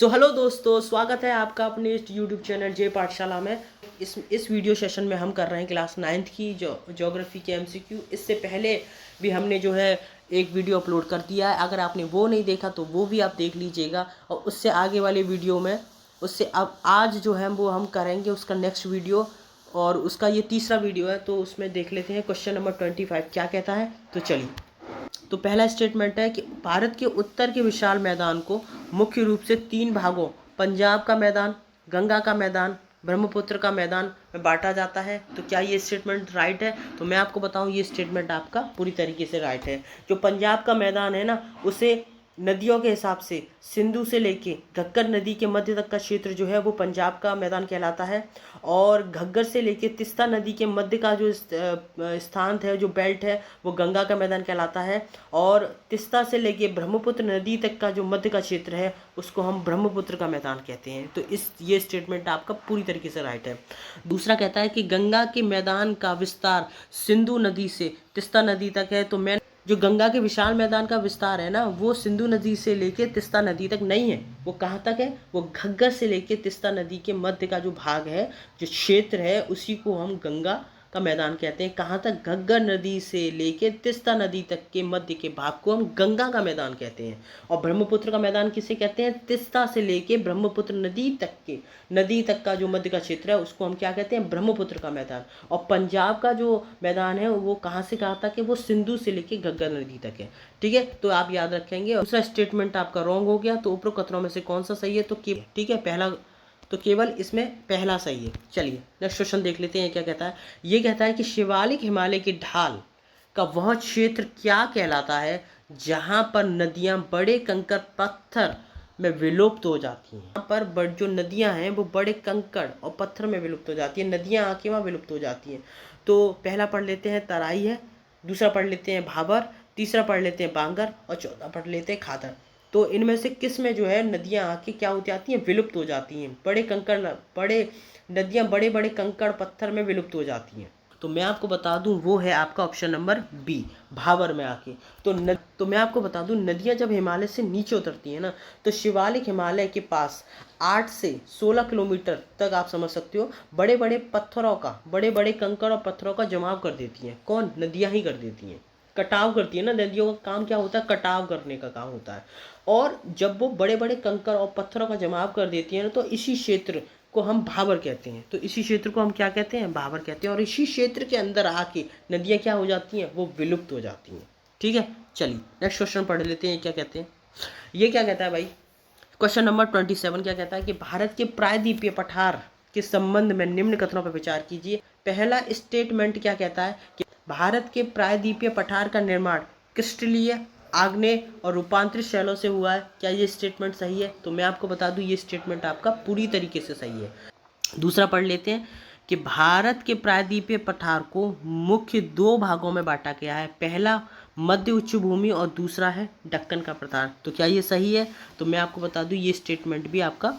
Hello दोस्तों, स्वागत है आपका अपने इस यूट्यूब चैनल जे पाठशाला में। इस वीडियो सेशन में हम कर रहे हैं क्लास 9th की ज्योग्राफी के एमसीक्यू। इससे पहले भी हमने जो है एक वीडियो अपलोड कर दिया है। अगर आपने वो नहीं देखा तो वो भी आप देख लीजिएगा। और उससे आगे वाले वीडियो में उससे अब आज जो है वो हम करेंगे उसका नेक्स्ट वीडियो, और उसका ये तीसरा वीडियो है। तो उसमें देख लेते हैं क्वेश्चन नंबर 25 क्या कहता है। तो चलिए, तो पहला स्टेटमेंट है कि भारत के उत्तर के विशाल मैदान को मुख्य रूप से 3 भागों पंजाब का मैदान, गंगा का मैदान, ब्रह्मपुत्र का मैदान में बांटा जाता है। तो क्या ये स्टेटमेंट राइट है? तो मैं आपको बताऊं, ये स्टेटमेंट आपका पूरी तरीके से राइट है। जो पंजाब का मैदान है ना, उसे नदियों के हिसाब से सिंधु से लेके घग्गर नदी के मध्य तक का क्षेत्र जो है वो पंजाब का मैदान कहलाता है। और घग्गर से लेके तिस्ता नदी के मध्य का जो स्थान है, जो बेल्ट है, वो गंगा का मैदान कहलाता है। और तिस्ता से लेके ब्रह्मपुत्र नदी तक का जो मध्य का क्षेत्र है उसको हम ब्रह्मपुत्र का मैदान कहते हैं। तो ये स्टेटमेंट आपका पूरी तरीके से राइट है। दूसरा कहता है कि गंगा के मैदान का विस्तार सिंधु नदी से तिस्ता नदी तक है। तो मैं जो गंगा के विशाल मैदान का विस्तार है ना, वो सिंधु नदी से लेके तिस्ता नदी तक नहीं है। वो कहाँ तक है? वो घग्गर से लेके तिस्ता नदी के मध्य का जो भाग है, जो क्षेत्र है, उसी को हम गंगा का मैदान कहते हैं। कहाँ तक? घग्गर नदी से लेके तिस्ता नदी तक के मध्य के भाग को हम गंगा का मैदान कहते हैं। और ब्रह्मपुत्र का मैदान किसे कहते हैं? तिस्ता से लेके ब्रह्मपुत्र नदी तक का जो मध्य का क्षेत्र है उसको हम क्या कहते हैं? ब्रह्मपुत्र का मैदान। और पंजाब का जो मैदान है वो कहाँ से कहाँ तक है? वो सिंधु से लेके घग्गर नदी तक है। ठीक है, तो आप याद रखेंगे। दूसरा स्टेटमेंट आपका रॉन्ग हो गया। तो उपरोक्त कथनों में से कौन सा सही है? तो ठीक है, पहला तो केवल इसमें पहला सही है। चलिए नेक्स्ट क्वेश्चन देख लेते हैं क्या कहता है। ये कहता है कि शिवालिक हिमालय की ढाल का वह क्षेत्र क्या कहलाता है जहां पर नदियां बड़े कंकड़ पत्थर में विलुप्त हो जाती हैं। यहाँ पर जो नदियां हैं वो बड़े कंकड़ और पत्थर में विलुप्त हो जाती हैं। नदियां आके वहाँ विलुप्त हो जाती हैं। तो पहला पढ़ लेते हैं तराई है, दूसरा पढ़ लेते हैं भाबर, तीसरा पढ़ लेते हैं बांगर, और चौथा पढ़ लेते हैं खादर। तो इनमें से किस में जो है नदियां आके क्या हो जाती हैं? विलुप्त हो जाती हैं। नदियां बड़े बड़े कंकड़ पत्थर में विलुप्त हो जाती हैं। तो मैं आपको बता दूं, वो है आपका ऑप्शन नंबर बी, भाबर में आके। तो मैं आपको बता दूं, नदियां जब हिमालय से नीचे उतरती हैं ना, तो शिवालिक हिमालय के पास 8 से 16 किलोमीटर तक आप समझ सकते हो बड़े बड़े कंकड़ और पत्थरों का जमाव कर देती हैं। कौन? नदियां ही कर देती हैं। कटाव करती है ना। नदियों का काम क्या होता है? कटाव करने का काम होता है। और जब वो बड़े बड़े कंकड़ और पत्थरों का जमाव कर देती है ना, तो इसी क्षेत्र को हम भाबर कहते हैं। तो इसी क्षेत्र को हम क्या कहते हैं? भाबर कहते हैं। और इसी क्षेत्र के अंदर आके नदियां क्या हो जाती हैं? वो विलुप्त हो जाती हैं। ठीक है, चलिए नेक्स्ट क्वेश्चन पढ़ लेते हैं क्या कहते हैं। ये क्या कहता है भाई? क्वेश्चन नंबर 27 क्या कहता है कि भारत के प्रायद्वीपीय पठार के संबंध में निम्न कथनों पर विचार कीजिए। पहला स्टेटमेंट क्या कहता है कि भारत के प्रायद्वीपीय पठार का निर्माण क्रिस्टलीय, आग्नेय और रूपांतरित शैलों से हुआ है। क्या ये स्टेटमेंट सही है? तो मैं आपको बता दूं, ये स्टेटमेंट आपका पूरी तरीके से सही है। दूसरा पढ़ लेते हैं कि भारत के प्रायद्वीपीय पठार को मुख्य 2 भागों में बांटा गया है। पहला मध्य उच्च भूमि और दूसरा है दक्कन का पठार। तो क्या ये सही है? तो मैं आपको बता दूं, ये स्टेटमेंट भी आपका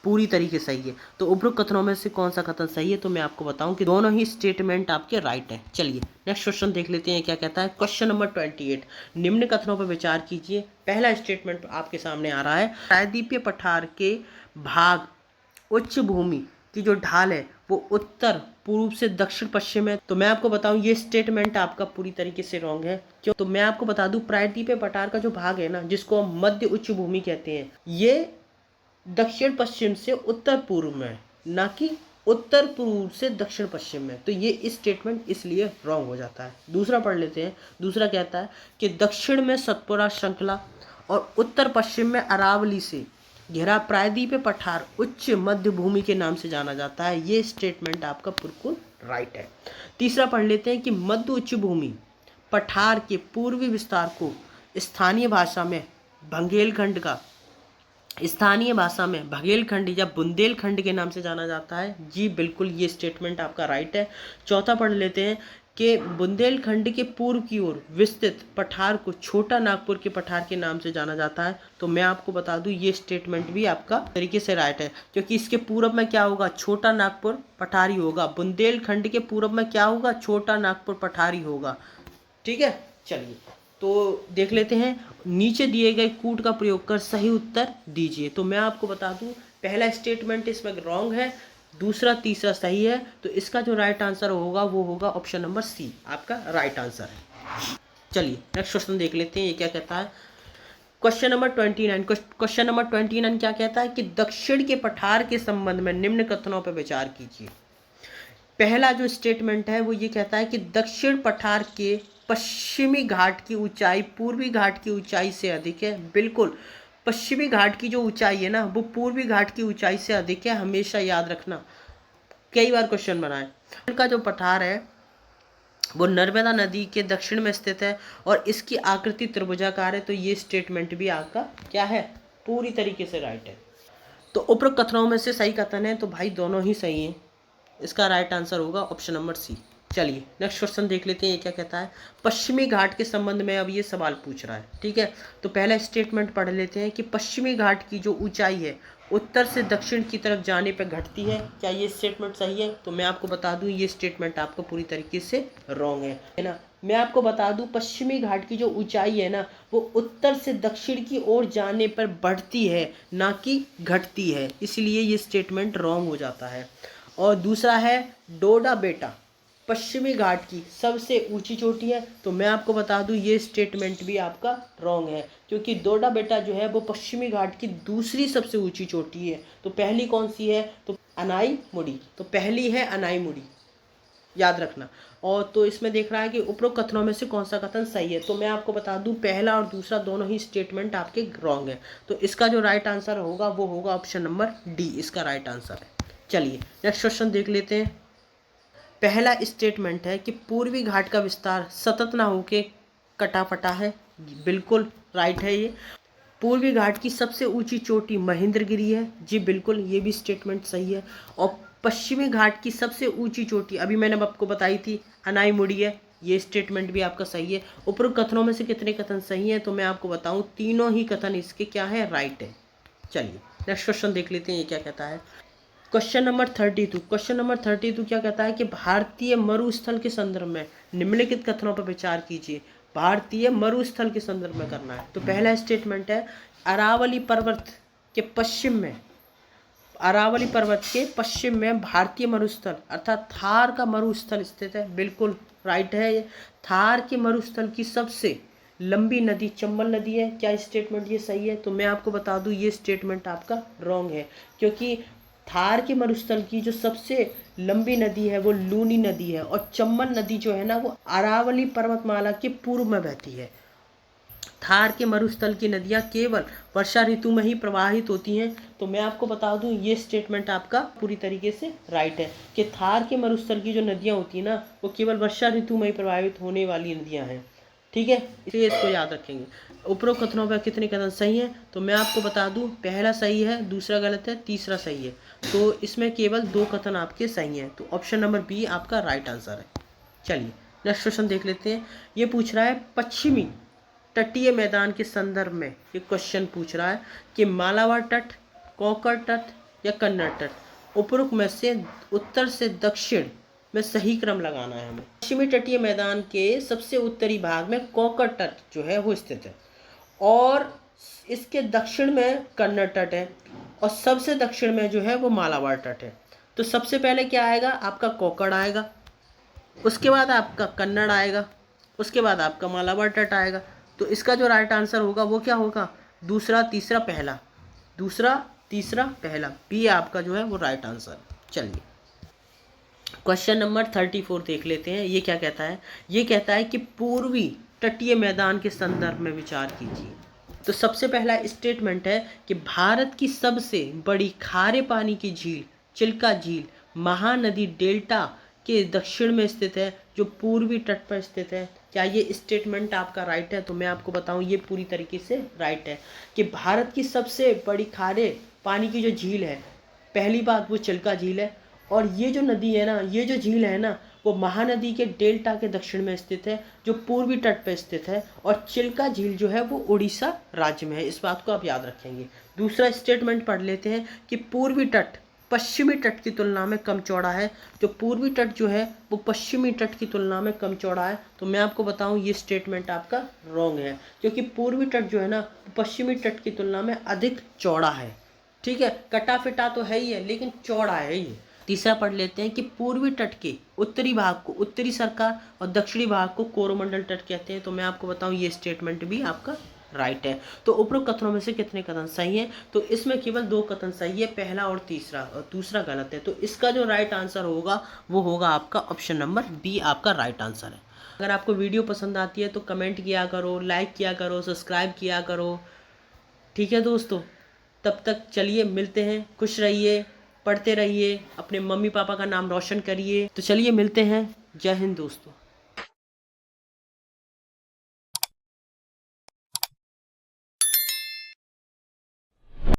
पूरी तरीके से सही है। तो उपरोक्त कथनों में से कौन सा कथन सही है? तो मैं आपको बताऊं कि दोनों ही स्टेटमेंट आपके राइट हैं। चलिए नेक्स्ट क्वेश्चन देख लेते हैं क्या कहता है। क्वेश्चन नंबर 28, निम्न कथनों पर विचार कीजिए। पहला स्टेटमेंट आपके सामने आ रहा है, प्रायद्वीपीय पठार के भाग उच्च भूमि की जो ढाल है वो उत्तर पूर्व से दक्षिण पश्चिम है। तो मैं आपको बताऊं, ये स्टेटमेंट आपका पूरी तरीके से रॉन्ग है। क्यों? तो मैं आपको बता दूं, प्रायद्वीपीय पठार का जो भाग है ना, जिसको हम मध्य उच्च भूमि कहते हैं, ये दक्षिण पश्चिम से उत्तर पूर्व में, ना कि उत्तर पूर्व से दक्षिण पश्चिम में। तो ये स्टेटमेंट इसलिए रॉन्ग हो जाता है। दूसरा पढ़ लेते हैं। दूसरा कहता है कि दक्षिण में सतपुरा श्रृंखला और उत्तर पश्चिम में अरावली से घिरा प्रायद्वीपीय पठार उच्च मध्य भूमि के नाम से जाना जाता है। ये स्टेटमेंट आपका बिल्कुल राइट है। तीसरा पढ़ लेते हैं कि मध्य उच्च भूमि पठार के पूर्वी विस्तार को स्थानीय भाषा में बघेलखंड या बुंदेलखंड के नाम से जाना जाता है। जी बिल्कुल, ये स्टेटमेंट आपका राइट है। चौथा पढ़ लेते हैं कि बुंदेलखंड के पूर्व की ओर विस्तृत पठार को छोटा नागपुर के पठार के नाम से जाना जाता है। तो मैं आपको बता दूं, ये स्टेटमेंट भी आपका तरीके से राइट है, क्योंकि इसके पूर्व में क्या होगा? छोटा नागपुर पठारी होगा। बुंदेलखंड के पूर्व में क्या होगा? छोटा नागपुर पठारी होगा। ठीक है, चलिए तो देख लेते हैं, नीचे दिए गए कूट का प्रयोग कर सही उत्तर दीजिए। तो मैं आपको बता दूं, पहला स्टेटमेंट इसमें रॉन्ग है, दूसरा तीसरा सही है। तो इसका जो राइट आंसर होगा वो होगा ऑप्शन नंबर सी, आपका राइट आंसर है। चलिए नेक्स्ट क्वेश्चन देख लेते हैं, ये क्या कहता है। क्वेश्चन नंबर 29 क्या कहता है कि दक्षिण के पठार के संबंध में निम्न कथनों पर विचार कीजिए। पहला जो स्टेटमेंट है वो ये कहता है कि दक्षिण पठार के पश्चिमी घाट की ऊंचाई पूर्वी घाट की ऊंचाई से अधिक है। बिल्कुल, पश्चिमी घाट की जो ऊंचाई है ना वो पूर्वी घाट की ऊंचाई से अधिक है, हमेशा याद रखना, कई बार क्वेश्चन बनाए। का जो पठार है वो नर्मदा नदी के दक्षिण में स्थित है और इसकी आकृति त्रिभुजाकार है। तो ये स्टेटमेंट भी आपका क्या है, पूरी तरीके से राइट है। तो उपरोक्त कथनों में से सही कथन है, तो भाई दोनों ही सही हैं। इसका राइट आंसर होगा ऑप्शन नंबर सी। चलिए नेक्स्ट क्वेश्चन देख लेते हैं, ये क्या कहता है। पश्चिमी घाट के संबंध में अब ये सवाल पूछ रहा है, ठीक है। तो पहला स्टेटमेंट पढ़ लेते हैं कि पश्चिमी घाट की जो ऊंचाई है उत्तर से दक्षिण की तरफ जाने पर घटती है। क्या ये स्टेटमेंट सही है? तो मैं आपको बता दूं ये स्टेटमेंट आपको पूरी तरीके से रॉन्ग है ना। मैं आपको बता दूं पश्चिमी घाट की जो ऊंचाई है ना वो उत्तर से दक्षिण की ओर जाने पर बढ़ती है, ना कि घटती है, इसलिए ये स्टेटमेंट रॉन्ग हो जाता है। और दूसरा है डोडा बेटा पश्चिमी घाट की सबसे ऊंची चोटी है। तो मैं आपको बता दूं ये स्टेटमेंट भी आपका रॉन्ग है, क्योंकि डोडा बेटा जो है वो पश्चिमी घाट की दूसरी सबसे ऊंची चोटी है। तो पहली कौन सी है? तो अनाई मुड़ी। तो पहली है अनाई मुड़ी, याद रखना। और तो इसमें देख रहा है कि उपरोक्त कथनों में से कौन सा कथन सही है। तो मैं आपको बता दूं पहला और दूसरा दोनों ही स्टेटमेंट आपके रॉन्ग है। तो इसका जो राइट आंसर होगा वो होगा ऑप्शन नंबर डी, इसका राइट आंसर है। चलिए नेक्स्ट क्वेश्चन देख लेते हैं। पहला स्टेटमेंट है कि पूर्वी घाट का विस्तार सतत ना होके कटाफटा है। बिल्कुल राइट है ये। पूर्वी घाट की सबसे ऊंची चोटी महेंद्रगिरी है। जी बिल्कुल, ये भी स्टेटमेंट सही है। और पश्चिमी घाट की सबसे ऊंची चोटी अभी मैंने आपको बताई थी अनाई मुड़ी है। ये स्टेटमेंट भी आपका सही है। उपरोक्त कथनों में से कितने कथन सही हैं? तो मैं आपको बताऊं तीनों ही कथन इसके क्या है, राइट है। चलिए नेक्स्ट क्वेश्चन देख लेते हैं, ये क्या कहता है। क्वेश्चन नंबर 32 क्या कहता है कि भारतीय मरुस्थल के संदर्भ में निम्नलिखित कथनों पर विचार कीजिए। भारतीय मरुस्थल के संदर्भ में करना है। तो पहला स्टेटमेंट है अरावली पर्वत के पश्चिम में, अरावली पर्वत के पश्चिम में भारतीय मरुस्थल अर्थात थार का मरुस्थल स्थित है। बिल्कुल राइट है। थार के मरुस्थल की सबसे लंबी नदी चंबल नदी है। क्या स्टेटमेंट ये सही है? तो मैं आपको बता दूं ये स्टेटमेंट आपका रॉन्ग है, क्योंकि थार के मरुस्थल की जो सबसे लंबी नदी है वो लूनी नदी है और चंबल नदी जो है ना वो अरावली पर्वतमाला के पूर्व में बहती है। थार के मरुस्थल की नदियां केवल वर्षा ऋतु में ही प्रवाहित होती हैं। तो मैं आपको बता दूं ये स्टेटमेंट आपका पूरी तरीके से राइट है कि थार के मरुस्थल की जो नदियां होती हैं ना वो केवल वर्षा ऋतु में ही प्रवाहित होने वाली नदियां हैं, ठीक है, इसलिए इसको याद रखेंगे। उपरोक्त कथनों पर कितने कथन सही हैं? तो मैं आपको बता दूं पहला सही है, दूसरा गलत है, तीसरा सही है। तो इसमें केवल 2 कथन आपके सही हैं। तो ऑप्शन नंबर बी आपका राइट आंसर है। चलिए नेक्स्ट क्वेश्चन देख लेते हैं। ये पूछ रहा है पश्चिमी तटीय मैदान के संदर्भ में ये क्वेश्चन पूछ रहा है कि मालाबार तट, कोंकण तट या कन्नड़ तट। उपरोक्त में से उत्तर से दक्षिण में सही क्रम लगाना है हमें। पश्चिमी तटीय मैदान के सबसे उत्तरी भाग में कोंकण तट जो है वो स्थित है और इसके दक्षिण में कन्नड़ तट है और सबसे दक्षिण में जो है वो मालाबार तट है। तो सबसे पहले क्या आएगा? आपका कोंकण आएगा, उसके बाद आपका कन्नड़ आएगा, उसके बाद आपका मालाबार तट आएगा। तो इसका जो राइट आंसर होगा वो क्या होगा? दूसरा तीसरा पहला, दूसरा तीसरा पहला, बी आपका जो है वो राइट आंसर। चलिए क्वेश्चन नंबर 34 देख लेते हैं। ये क्या कहता है? ये कहता है कि पूर्वी तटीय मैदान के संदर्भ में विचार कीजिए। तो सबसे पहला स्टेटमेंट है कि भारत की सबसे बड़ी खारे पानी की झील चिल्का झील महानदी डेल्टा के दक्षिण में स्थित है जो पूर्वी तट पर स्थित है। क्या ये स्टेटमेंट आपका राइट है? तो मैं आपको बताऊं ये पूरी तरीके से राइट है कि भारत की सबसे बड़ी खारे पानी की जो झील है, पहली बात वो चिल्का झील है और ये जो नदी है ना, ये जो झील है ना वो महानदी के डेल्टा के दक्षिण में स्थित है जो पूर्वी तट पर स्थित है और चिल्का झील जो है वो उड़ीसा राज्य में है। इस बात को आप याद रखेंगे। दूसरा स्टेटमेंट पढ़ लेते हैं कि पूर्वी तट पश्चिमी तट की तुलना में कम चौड़ा है। जो पूर्वी तट जो है वो पश्चिमी तट की तुलना में कम चौड़ा है। तो मैं आपको बताऊं ये स्टेटमेंट आपका रॉन्ग है, क्योंकि पूर्वी तट जो है ना पश्चिमी तट की तुलना में अधिक चौड़ा है। ठीक है, कटा फिटा तो है ही है लेकिन चौड़ा है ये। तीसरा पढ़ लेते हैं कि पूर्वी तट के उत्तरी भाग को उत्तरी सरकार और दक्षिणी भाग को कोरोमंडल तट कहते हैं। तो मैं आपको बताऊं ये स्टेटमेंट भी आपका राइट है। तो उपरोक्त कथनों में से कितने कथन सही हैं? तो इसमें केवल 2 कथन सही है, पहला और तीसरा, और दूसरा गलत है। तो इसका जो राइट आंसर होगा वो होगा आपका ऑप्शन नंबर बी, आपका राइट आंसर है। अगर आपको वीडियो पसंद आती है तो कमेंट किया करो, लाइक किया करो, सब्सक्राइब किया करो। ठीक है दोस्तों, तब तक चलिए मिलते हैं, खुश रहिए, पढ़ते रहिए, अपने मम्मी पापा का नाम रोशन करिए। तो चलिए मिलते हैं, जय हिंद दोस्तों।